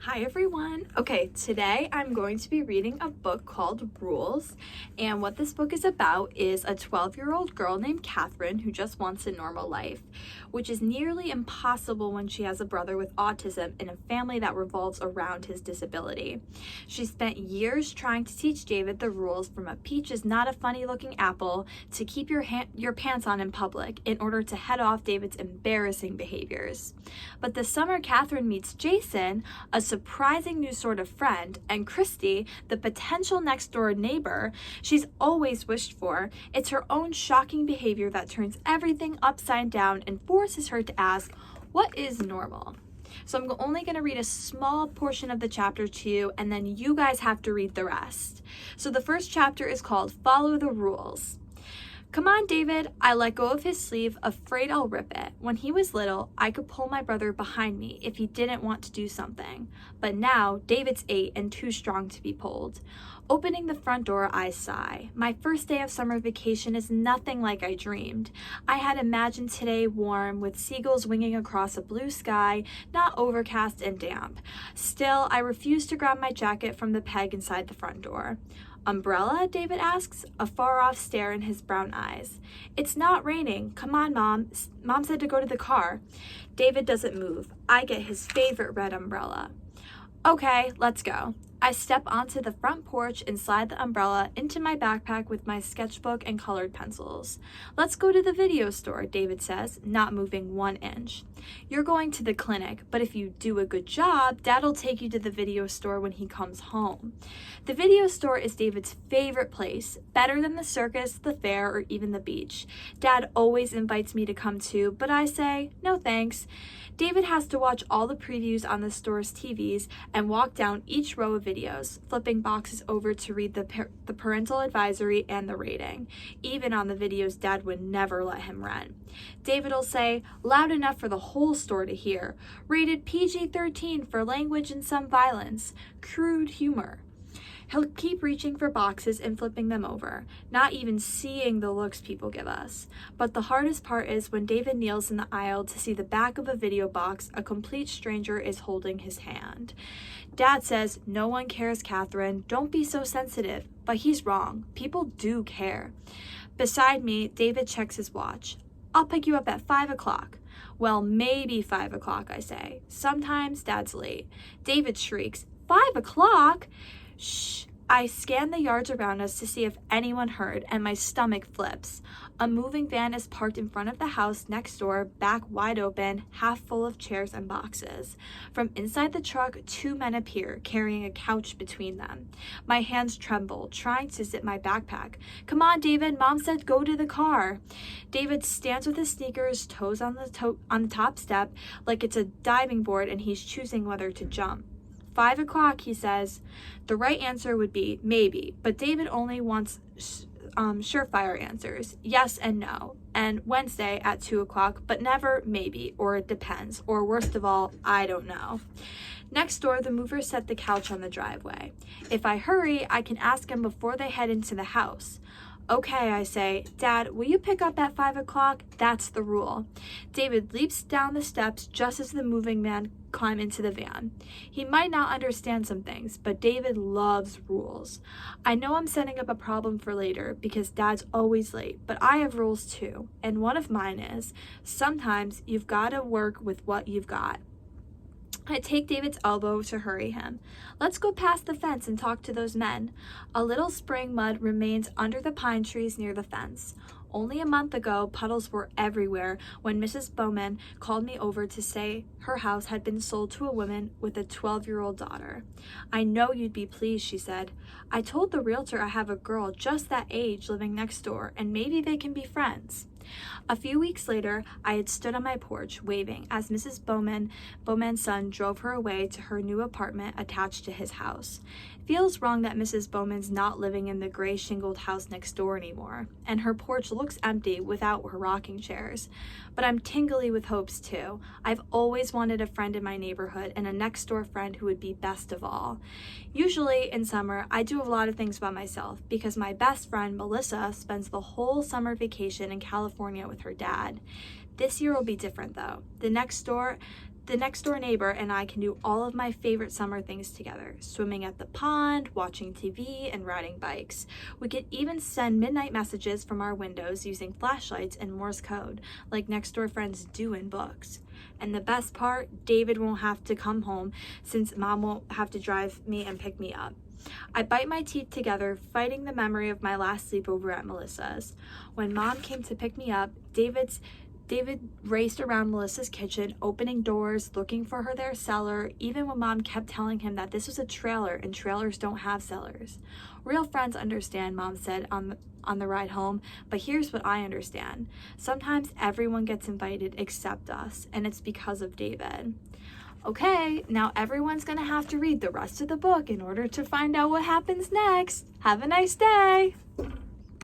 Hi everyone. Okay, today I'm going to be reading a book called Rules, and what this book is about is a 12-year-old girl named Catherine who just wants a normal life, which is nearly impossible when she has a brother with autism in a family that revolves around his disability. She spent years trying to teach David the rules from a peach is not a funny looking apple to keep your pants on in public in order to head off David's embarrassing behaviors. But the summer Catherine meets Jason, a surprising new sort of friend, and Christy, the potential next door neighbor she's always wished for, it's her own shocking behavior that turns everything upside down and forces her to ask, what is normal? So I'm only going to read a small portion of the chapter to you, and then you guys have to read the rest. So the first chapter is called Follow the Rules. Come on, David. I let go of his sleeve, afraid I'll rip it. When he was little, I could pull my brother behind me if he didn't want to do something. But now, David's 8 and too strong to be pulled. Opening the front door, I sigh. My first day of summer vacation is nothing like I dreamed. I had imagined today warm, with seagulls winging across a blue sky, not overcast and damp. Still, I refuse to grab my jacket from the peg inside the front door. Umbrella? David asks, a far-off stare in his brown eyes. It's not raining. Come on, Mom. Mom said to go to the car. David doesn't move. I get his favorite red umbrella. Okay, let's go. I step onto the front porch and slide the umbrella into my backpack with my sketchbook and colored pencils. Let's go to the video store, David says, not moving 1 inch. You're going to the clinic, but if you do a good job, Dad'll take you to the video store when he comes home. The video store is David's favorite place, better than the circus, the fair, or even the beach. Dad always invites me to come too, but I say, no thanks. David has to watch all the previews on the store's TVs and walk down each row of videos, flipping boxes over to read the parental advisory and the rating, even on the videos Dad would never let him rent. David'll say, loud enough for the whole store to hear, rated PG-13 for language and some violence, crude humor. He'll keep reaching for boxes and flipping them over, not even seeing the looks people give us. But the hardest part is when David kneels in the aisle to see the back of a video box a complete stranger is holding his hand. Dad says, no one cares, Catherine. Don't be so sensitive. But he's wrong. People do care. Beside me, David checks his watch. I'll pick you up at 5 o'clock. Well, maybe 5 o'clock, I say. Sometimes Dad's late. David shrieks, 5 o'clock? Shh. I scan the yards around us to see if anyone heard, and my stomach flips. A moving van is parked in front of the house next door, back wide open, half full of chairs and boxes. From inside the truck, 2 men appear, carrying a couch between them. My hands tremble, trying to zip my backpack. Come on, David, Mom said go to the car. David stands with his sneakers, toes on the top step, like it's a diving board and he's choosing whether to jump. 5 o'clock, he says. The right answer would be maybe, but David only wants surefire answers, yes and no, and Wednesday at 2 o'clock, but never maybe, or it depends, or worst of all, I don't know. Next door, the movers set the couch on the driveway. If I hurry, I can ask him before they head into the house. Okay, I say, Dad, will you pick up at 5 o'clock? That's the rule. David leaps down the steps just as the moving man climb into the van. He might not understand some things, but David loves rules. I know I'm setting up a problem for later because Dad's always late, but I have rules too, and one of mine is, sometimes you've got to work with what you've got. I take David's elbow to hurry him. Let's go past the fence and talk to those men. A little spring mud remains under the pine trees near the fence. Only a month ago, puddles were everywhere when Mrs. Bowman called me over to say her house had been sold to a woman with a 12-year-old daughter. I know you'd be pleased, she said. I told the realtor I have a girl just that age living next door, and maybe they can be friends. A few weeks later, I had stood on my porch waving as Mrs. Bowman's son drove her away to her new apartment attached to his house. It feels wrong that Mrs. Bowman's not living in the gray shingled house next door anymore, and her porch looks empty without her rocking chairs. But I'm tingly with hopes too. I've always wanted a friend in my neighborhood and a next door friend who would be best of all. Usually in summer, I do a lot of things by myself because my best friend, Melissa, spends the whole summer vacation in California with her dad. This year will be different though. The next door The next door neighbor and I can do all of my favorite summer things together, swimming at the pond, watching TV, and riding bikes. We could even send midnight messages from our windows using flashlights and Morse code, like next door friends do in books. And the best part, David won't have to come home since Mom won't have to drive me and pick me up. I bite my teeth together, fighting the memory of my last sleepover at Melissa's. When Mom came to pick me up, David raced around Melissa's kitchen, opening doors, looking for their cellar, even when Mom kept telling him that this was a trailer and trailers don't have cellars. Real friends understand, Mom said on the ride home, but here's what I understand. Sometimes everyone gets invited except us, and it's because of David. Okay, now everyone's gonna have to read the rest of the book in order to find out what happens next. Have a nice day!